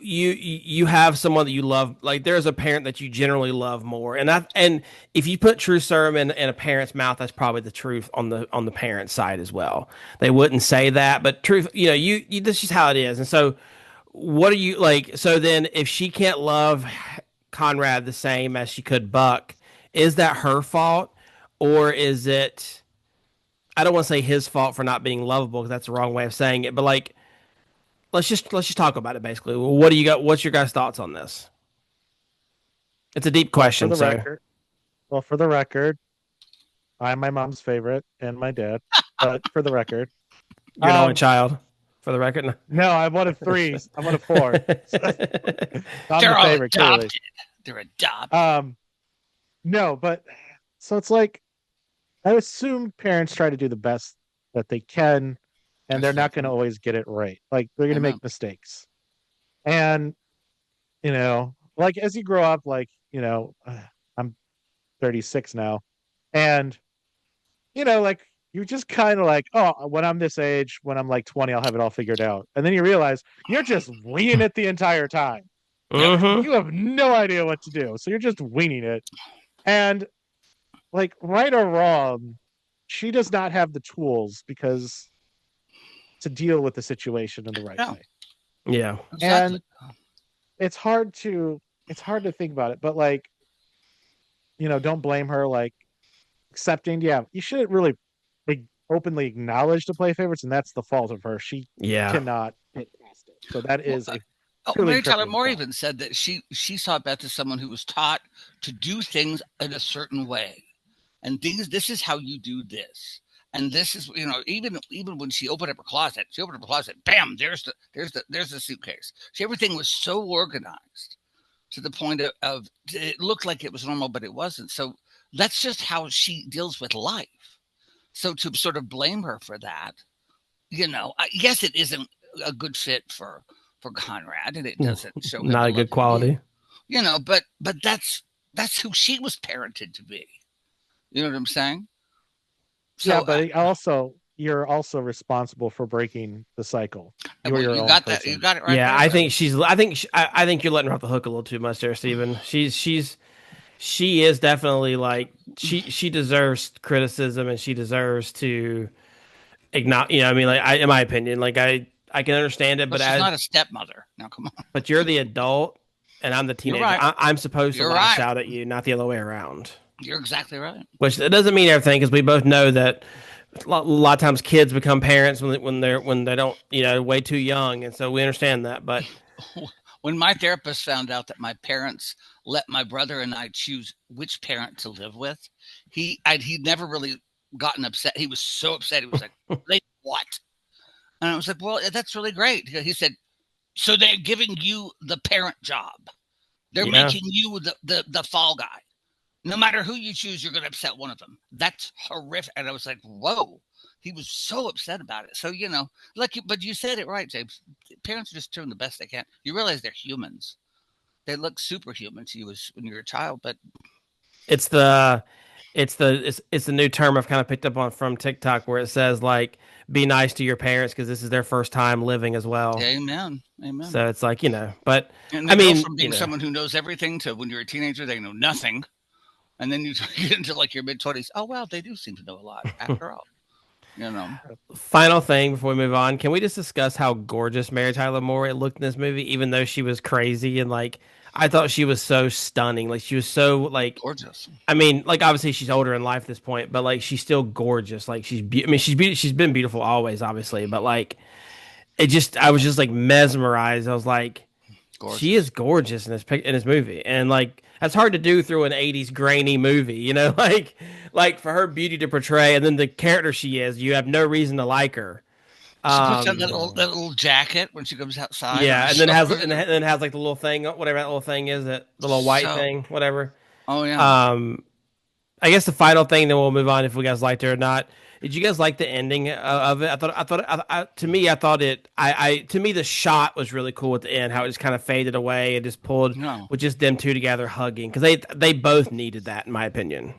you have someone that you love. Like there's a parent that you generally love more, and if you put true serum in a parent's mouth, that's probably the truth on the parent side as well. They wouldn't say that, but truth, you this is how it is. And so, what are you like? So then, if she can't love Conrad the same as she could Buck, is that her fault, or is it? I don't want to say his fault for not being lovable because that's the wrong way of saying it, but like let's just talk about it basically. What do you got? What's your guys' thoughts on this? It's a deep Well, for question. the So record, well, for the record, I'm my mom's favorite and my dad. But for the record, you're an only child, for the record. no, I'm one of three. I'm one of four. I'm They're the all favorite, clearly. adopted. They're adopted. No, but so it's like I assume parents try to do the best that they can, and they're not going to always get it right. Like they're going to make mistakes, and like as you grow up, like I'm 36 now, and like you just kind of like, oh, when I'm this age, when I'm like 20, I'll have it all figured out, and then you realize you're just winging it the entire time. Mm-hmm. You have no idea what to do, so you're just winging it, and like right or wrong, she does not have the tools because to deal with the situation in the right way. Yeah. Exactly. And it's hard to think about it, but like, don't blame her. Like accepting, yeah, you shouldn't really like openly acknowledge to play favorites, and that's the fault of her. She cannot get past it. So that is a Mary Tyler Moore even said that she saw Beth as someone who was taught to do things in a certain way. And this is how you do this. And this is, even when she opened up her closet, bam, there's the suitcase. Everything was so organized to the point of it looked like it was normal, but it wasn't. So that's just how she deals with life. So to sort of blame her for that, yes, it isn't a good fit for Conrad, and it doesn't show him not a good quality. But that's who she was parented to be. You know what I'm saying? So, yeah, but you're also responsible for breaking the cycle. You got that. You got it right. Yeah, there, I think I think you're letting her off the hook a little too much there, Steven. She is definitely like she deserves criticism and she deserves to acknowledge. I mean, like in my opinion, like I can understand it, but she's not a stepmother. Now, come on. But you're the adult, and I'm the teenager. Right. I'm supposed to lash out at you, not the other way around. You're exactly right. Which it doesn't mean everything, because we both know that a lot of times kids become parents when they don't way too young, and so we understand that. But when my therapist found out that my parents let my brother and I choose which parent to live with, he'd never really gotten upset. He was so upset. He was like, "What?" And I was like, "Well, that's really great." He said, "So they're giving you the parent job. They're making you the fall guy." No matter who you choose, you're going to upset one of them. That's horrific. And I was like, whoa. He was so upset about it. So, but you said it right, James. Parents are just doing the best they can. You realize they're humans. They look superhuman to you when you're a child, but It's the it's the new term I've kind of picked up on from TikTok where it says like be nice to your parents because this is their first time living as well. Amen. So it's like, but and they go from being someone who knows everything to when you're a teenager, they know nothing. And then you get into like your mid-20s. Oh, wow, they do seem to know a lot after all. Final thing before we move on, can we just discuss how gorgeous Mary Tyler Moore looked in this movie, even though she was crazy and like I thought she was so stunning. Like she was so like gorgeous. I mean, like obviously she's older in life at this point, but like she's still gorgeous. Like she's been beautiful always, obviously, but like I was just like mesmerized. I was like, gorgeous. She is gorgeous in this movie, and like that's hard to do through an '80s grainy movie, like for her beauty to portray, and then the character she is, you have no reason to like her. She puts on that little jacket when she comes outside. Yeah, and then has like the little thing, whatever that little thing is, the little white thing, whatever. Oh yeah. I guess the final thing, then we'll move on if we guys liked it or not. Did you guys like the ending of it? To me, the shot was really cool at the end, how it just kind of faded away and just pulled with just them two together hugging. Because they both needed that, in my opinion.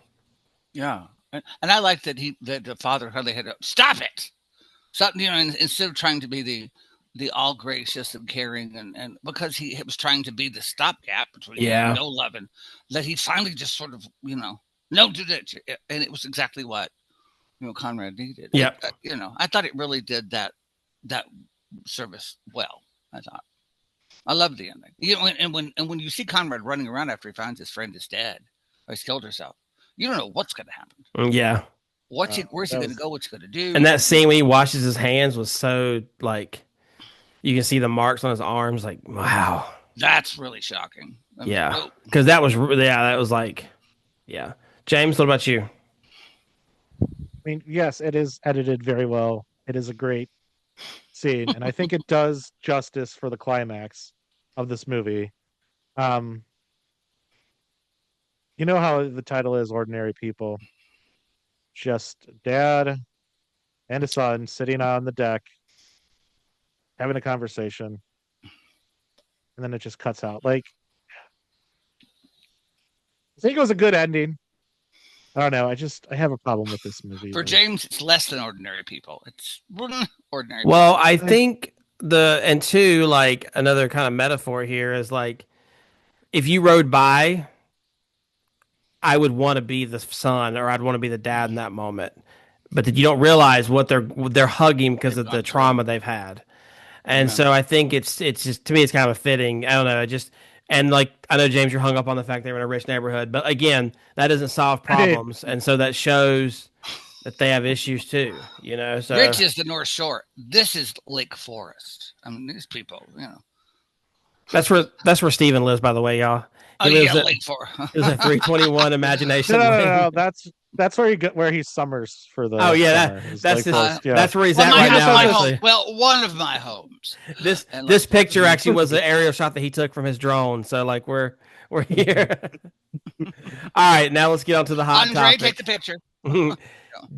Yeah. And I like that the father hardly had to stop it. Stop, instead of trying to be the all gracious and caring and because he was trying to be the stopgap between no love and that he finally just sort of, no, do that. And it was exactly what Conrad needed. Yeah. I thought it really did that service well. I thought I loved the ending. And when you see Conrad running around after he finds his friend is dead or he's killed herself, you don't know what's going to happen. Yeah. Where's he going to go? What's he going to do? And that scene when he washes his hands was so like, you can see the marks on his arms. Like, wow. That's really shocking. Yeah. Because that was like, yeah. James, what about you? I mean, yes, it is edited very well. It is a great scene, and I think it does justice for the climax of this movie. You know how the title is Ordinary People? Just dad and a son sitting on the deck having a conversation, and then it just cuts out. Like, I think it was a good ending. I don't know. I have a problem with this movie. For James, it's less than Ordinary People. It's ordinary. Well, people. I think and two, like another kind of metaphor here is like, if you rode by, I would want to be the son or I'd want to be the dad in that moment. But that you don't realize what they're hugging because of the trauma they've had. And so I think it's just, to me, it's kind of fitting. I don't know. And like, I know, James, you're hung up on the fact they were in a rich neighborhood, but again, that doesn't solve problems. And so that shows that they have issues too, so Rich is the North Shore. This is Lake Forest. I mean, these people, That's where Steven lives, by the way, y'all. He lives at Lake Forest. He lives at 321 Imagination. No. That's where he summers for the. Oh yeah, that's where he's at right now. Well, one of my homes. This picture actually was an aerial shot that he took from his drone. So like we're here. All right, now let's get on to the hot topic. Take the picture.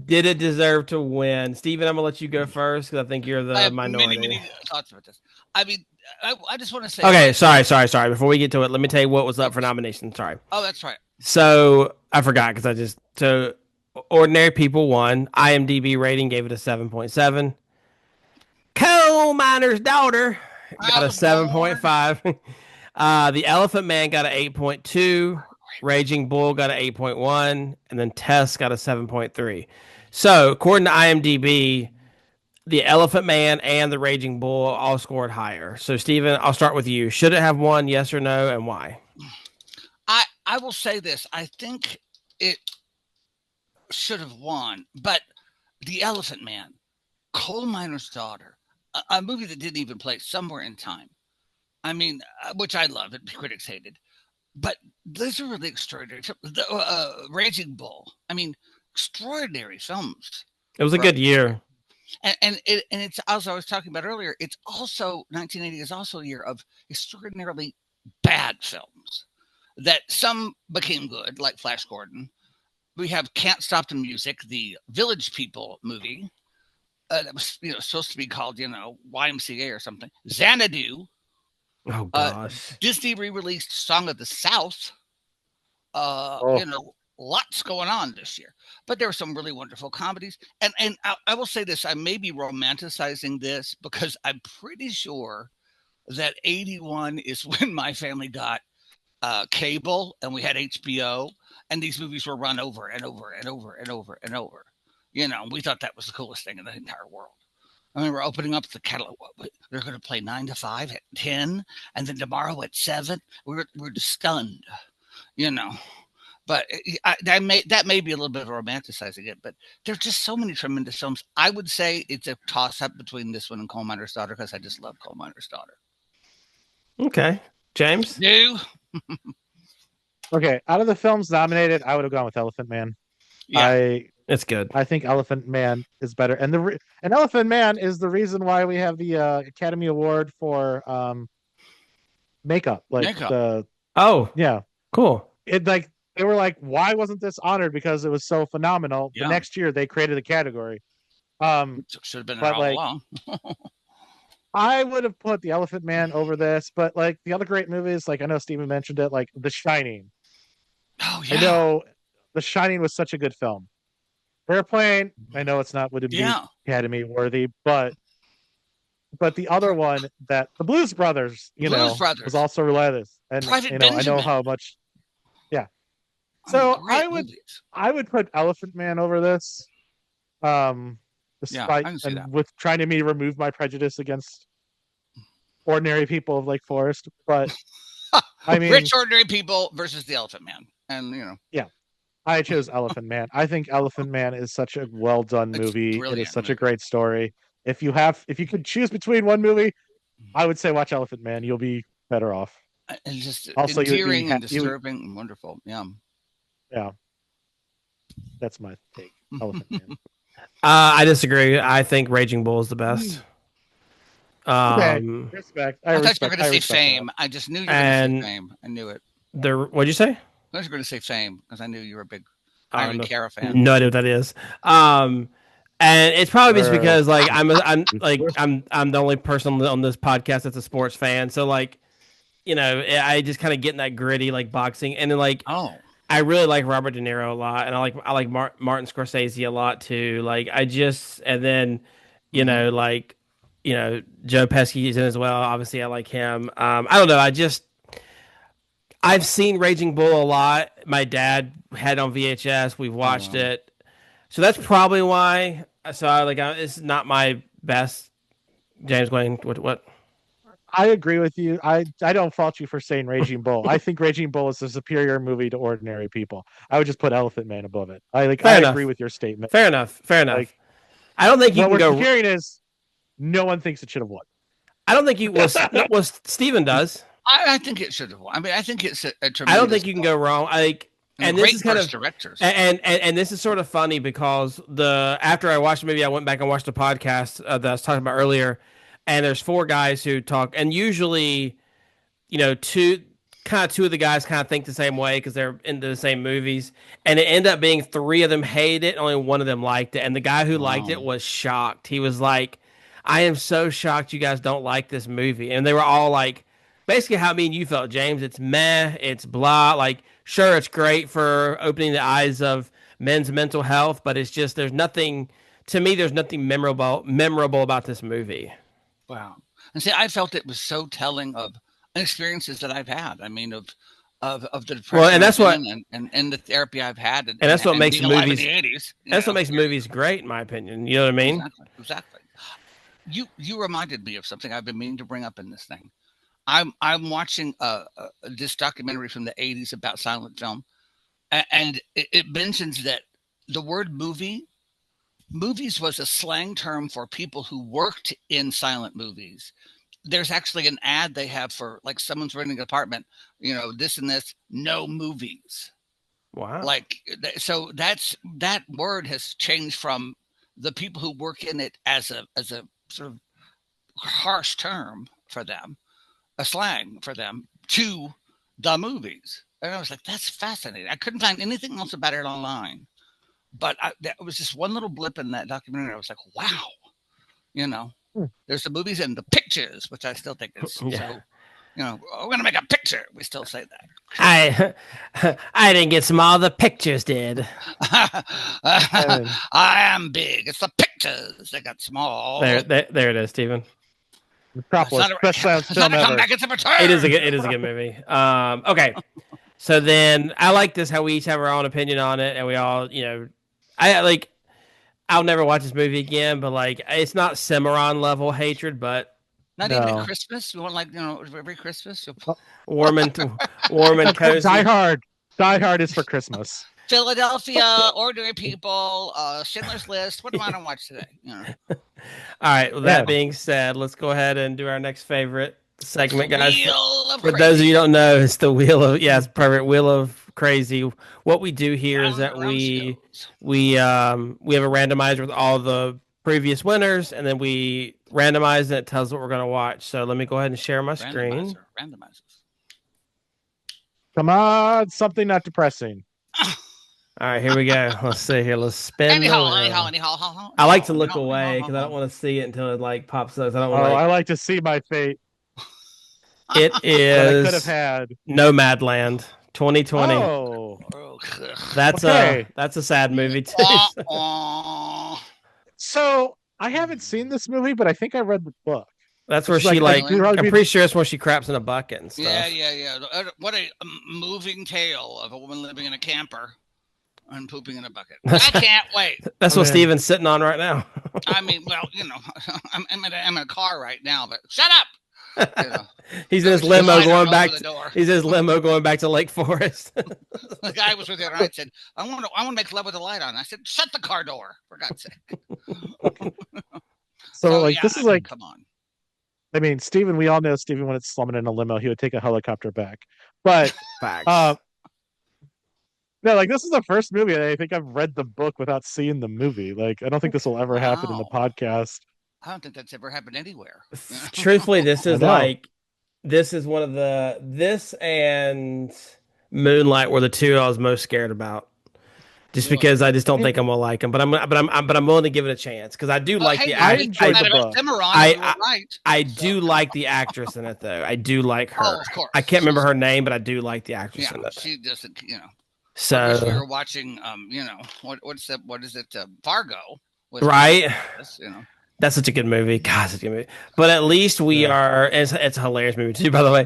Did it deserve to win, Steven? I'm gonna let you go first because I think you're the minority. Many thoughts about this. I mean, I just want to say. Okay, sorry. Before we get to it, let me tell you what was up for nomination. Sorry. Oh, that's right. So I forgot so Ordinary People won. IMDb rating gave it a 7.7. Coal Miner's Daughter got a 7.5. The Elephant Man got an 8.2. Raging Bull got an 8.1. And then Tess got a 7.3. So according to IMDb, the Elephant Man and the Raging Bull all scored higher. So Steven, I'll start with you. Should it have won? Yes or no? And why? I will say this. I think it should have won, but The Elephant Man, Coal Miner's Daughter, a movie that didn't even play Somewhere in Time. I mean, which I love, and critics hated, but those are really extraordinary. The Raging Bull, I mean, extraordinary films. It was a good year. And it's, as I was talking about earlier, it's also 1980 is also a year of extraordinarily bad films that some became good, like Flash Gordon. We have Can't Stop the Music, the Village People movie. That was supposed to be called YMCA or something. Xanadu. Oh gosh. Disney re-released Song of the South. Oh. Lots going on this year, but there were some really wonderful comedies. And I will say this: I may be romanticizing this because I'm pretty sure that '81 is when my family got cable and we had HBO, and these movies were run over and over and over and over and over. We thought that was the coolest thing in the entire world. I remember opening up the catalog. They're going to play 9 to 5 at 10, and then tomorrow at 7. We're just stunned, But that may be a little bit of romanticizing it, but there's just so many tremendous films. I would say it's a toss-up between this one and Coal Miner's Daughter because I just love Coal Miner's Daughter. Okay. James? You? Okay, out of the films nominated, I would have gone with Elephant Man. Yeah. It's good. I think Elephant Man is better, and Elephant Man is the reason why we have the Academy Award for makeup. Yeah, cool. It they were like, why wasn't this honored? Because it was so phenomenal. Yeah. The next year they created a category. Should have been there all along. I would have put the Elephant Man over this, but like the other great movies, like I know Steven mentioned it, like The Shining. Oh yeah. I know The Shining was such a good film. Airplane, I know it's not would be Academy worthy, but the other one that the Blues Brothers, was also relentless. And Private I Benjamin. know how much. Yeah. So I would put Elephant Man over this. Despite with trying to remove my prejudice against ordinary people of Lake Forest, but I mean, rich ordinary people versus the Elephant Man, and yeah, I chose Elephant Man. I think Elephant Man is such a well done movie. It is such a great story. If you could choose between one movie, I would say watch Elephant Man. You'll be better off. And just also endearing and disturbing and wonderful. Yeah. Yeah. That's my take. Elephant Man. I disagree. I think Raging Bull is the best. Okay. Respect. I thought you were going to say Fame. I just knew you were going to say Fame. I knew it. What'd you say? I thought you were going to say Fame because I knew you were a big Iron Cara fan. No idea what that is. And it's probably just because like I'm the only person on this podcast that's a sports fan. So like, I just kind of get in that gritty like boxing, and then like I really like Robert De Niro a lot, and I like Martin Scorsese a lot too. Like and then Joe Pesci is in as well. Obviously, I like him. I don't know. I've seen Raging Bull a lot. My dad had it on VHS. We've watched it, so that's probably why. So it's not my best. James, going what? I agree with you. I don't fault you for saying Raging Bull. I think Raging Bull is a superior movie to ordinary people. I would just put Elephant Man above it. I agree with your statement. Fair enough. Like, I don't think you can go. What we're hearing is no one thinks it should have won. I don't think you was Steven does. I think it should have won. I mean, I think it's a tremendous. I don't think you can go wrong. And this is kind of directors. And this is sort of funny because after I watched the movie, I went back and watched the podcast that I was talking about earlier. And there's 4 guys who talk, and usually, two of the guys kind of think the same way because they're into the same movies. And it ended up being 3 of them hated it, only 1 of them liked it. And the guy who liked it was shocked. He was like, "I am so shocked you guys don't like this movie." And they were all like, basically how me and you felt, James. It's meh, it's blah. Like, sure, it's great for opening the eyes of men's mental health, but it's just there's nothing memorable about this movie. Wow. And see, I felt it was so telling of experiences that I've had. I mean, of the depression. Well, and that's what and the therapy I've had. And that's what makes movies. In the 80s, that's what makes movies great, in my opinion. You know what I mean? Exactly. You reminded me of something I've been meaning to bring up in this thing. I'm watching this documentary from the 80s about silent film, and it mentions that the word movies was a slang term for people who worked in silent movies. There's actually an ad they have for like someone's renting an apartment, this and this, no movies. Wow. Like, so that word has changed from the people who work in it as a sort of harsh term for them, a slang for them, to the movies. And I was like, that's fascinating. I couldn't find anything else about it online. But that was just one little blip in that documentary. I was like, wow, you know, there's the movies and the pictures, which I still think is so, you know, we're going to make a picture. We still say that. I didn't get small. The pictures did. I am big. It's the pictures that got small. There it is, Stephen. Metropolis, best science film ever. It is a good movie. Okay. So then I like this, how we each have our own opinion on it, and we all, you know, I'll never watch this movie again, but like, it's not Cimarron level hatred, but not even at Christmas. You want, like, you know, every Christmas, warm and cozy. Die Hard is for Christmas. Philadelphia, Ordinary People, Schindler's List. What do I want to watch today? You know. All right. Well, that being said, let's go ahead and do our next favorite segment, guys. For those of you who don't know, it's the Wheel of Crazy. What we do here is that we have a randomizer with all the previous winners, and then we randomize and it tells us what we're going to watch. So let me go ahead and share my screen. Randomizers. Come on, something not depressing. All right, here we go. Let's see here. Let's spin. Anyhow. I like to look away because I don't want to see it until it like pops up. I don't want. I like to see my fate. It is. I could have had Nomadland 2020. Oh, that's a sad movie too. So I haven't seen this movie, but I think I read the book. That's where she I'm pretty sure it's when she craps in a bucket and stuff. Yeah. What a moving tale of a woman living in a camper and pooping in a bucket. I can't wait. That's what Steven's sitting on right now. I mean, well, you know, I'm in a car right now, but shut up. You know, he's in his limo going back. He's in his limo going back to Lake Forest. The guy was with her and I said, I want to make love with the light on. I said, shut the car door, for God's sake. So like, this is like, come on. I mean, Steven, we all know Steven, when it's slumming in a limo, he would take a helicopter back. But no, like, this is the first movie that I think I've read the book without seeing the movie. Like, I don't think this will ever happen in the podcast. I don't think that's ever happened anywhere. Truthfully, this is one of this and Moonlight were the two I was most scared about. Just because I just don't think I'm gonna like them, but I'm willing to give it a chance because I do like the. I enjoyed the book. I do like the actress in it though. I do like her. Oh, of course. I can't remember her name, but I do like the actress in it. She doesn't, you know. So we were watching, you know, what is it? Fargo. Right. You know. That's such a good movie. God, such a good movie. But at least we are. It's a hilarious movie too, by the way.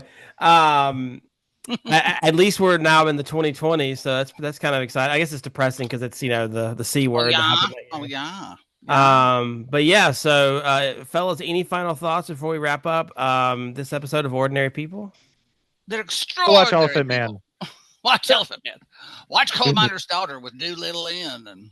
At least we're now in the 2020s, so that's kind of exciting. I guess it's depressing because it's, you know, the C word. But yeah. So, fellas, any final thoughts before we wrap up this episode of Ordinary People? They're extraordinary. Watch Elephant Man. Watch Elephant Man. Watch Coal Miner's Daughter with Doolittle in, and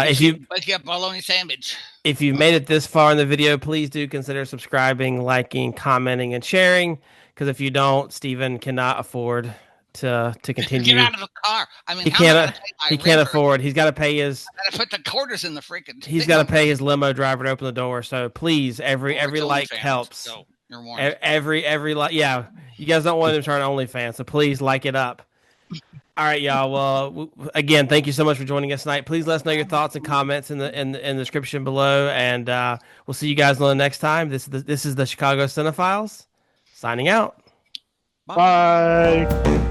if you wake up bologna sandwich. If you made it this far in the video, please do consider subscribing, liking, commenting, and sharing. Because if you don't, Steven cannot afford to continue. Get out of the car. I mean, he can't afford. He's got to pay his. I got to put the quarters in the freaking. He's got to pay his limo driver to open the door. So please, every like helps. So you're warned. Every like, yeah. You guys don't want him to turn OnlyFans, so please like it up. All right, y'all. Well, again, thank you so much for joining us tonight. Please let us know your thoughts and comments in the description below, and we'll see you guys on the next time. This is the Chicago Cinephiles signing out. Bye.